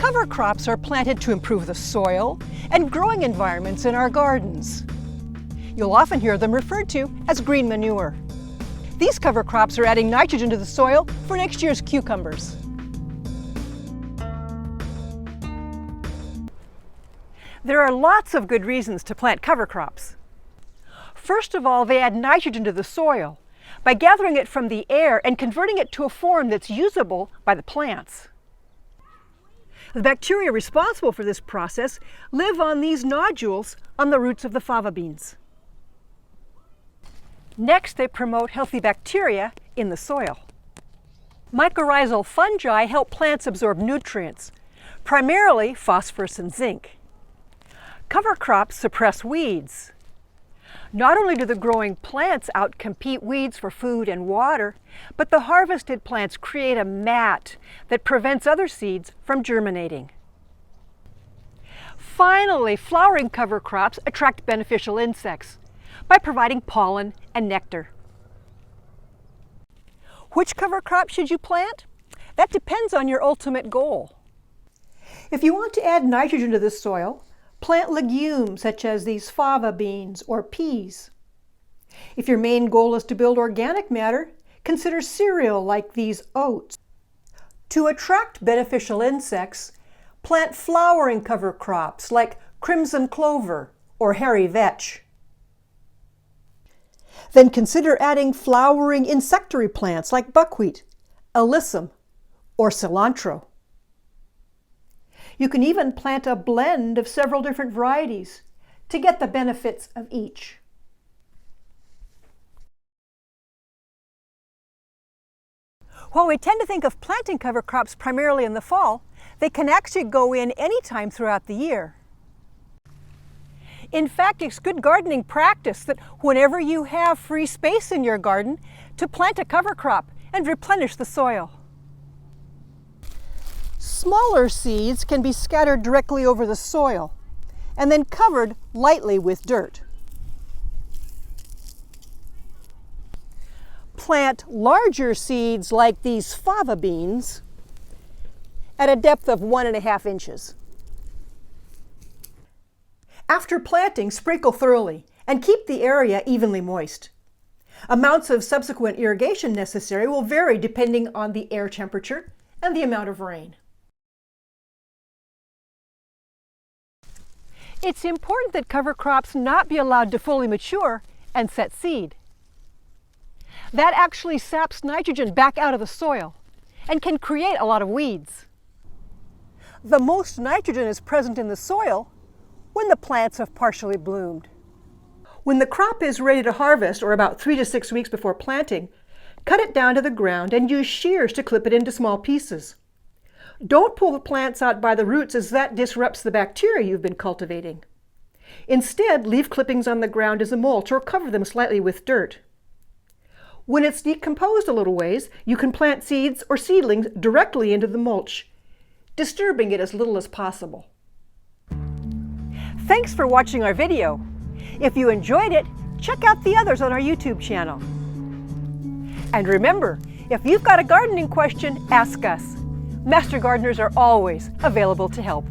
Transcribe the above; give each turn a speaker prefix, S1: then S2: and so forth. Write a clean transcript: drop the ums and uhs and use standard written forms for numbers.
S1: Cover crops are planted to improve the soil and growing environments in our gardens. You'll often hear them referred to as green manure. These cover crops are adding nitrogen to the soil for next year's cucumbers. There are lots of good reasons to plant cover crops. First of all, they add nitrogen to the soil by gathering it from the air and converting it to a form that's usable by the plants. The bacteria responsible for this process live on these nodules on the roots of the fava beans. Next, they promote healthy bacteria in the soil. Mycorrhizal fungi help plants absorb nutrients, primarily phosphorus and zinc. Cover crops suppress weeds. Not only do the growing plants outcompete weeds for food and water, but the harvested plants create a mat that prevents other seeds from germinating. Finally, flowering cover crops attract beneficial insects by providing pollen and nectar. Which cover crop should you plant? That depends on your ultimate goal. If you want to add nitrogen to the soil, plant legumes such as these fava beans or peas. If your main goal is to build organic matter, consider cereal like these oats. To attract beneficial insects, plant flowering cover crops like crimson clover or hairy vetch. Then consider adding flowering insectary plants like buckwheat, alyssum, or cilantro. You can even plant a blend of several different varieties to get the benefits of each. While we tend to think of planting cover crops primarily in the fall, they can actually go in any time throughout the year. In fact, it's good gardening practice that whenever you have free space in your garden, to plant a cover crop and replenish the soil. Smaller seeds can be scattered directly over the soil and then covered lightly with dirt. Plant larger seeds like these fava beans at a depth of 1.5 inches. After planting, sprinkle thoroughly and keep the area evenly moist. Amounts of subsequent irrigation necessary will vary depending on the air temperature and the amount of rain. It's important that cover crops not be allowed to fully mature and set seed. That actually saps nitrogen back out of the soil and can create a lot of weeds. The most nitrogen is present in the soil when the plants have partially bloomed. When the crop is ready to harvest, or about 3 to 6 weeks before planting, cut it down to the ground and use shears to clip it into small pieces. Don't pull the plants out by the roots, as that disrupts the bacteria you've been cultivating. Instead, leave clippings on the ground as a mulch or cover them slightly with dirt. When it's decomposed a little ways, you can plant seeds or seedlings directly into the mulch, disturbing it as little as possible. Thanks for watching our video. If you enjoyed it, check out the others on our YouTube channel. And remember, if you've got a gardening question, ask us. Master gardeners are always available to help.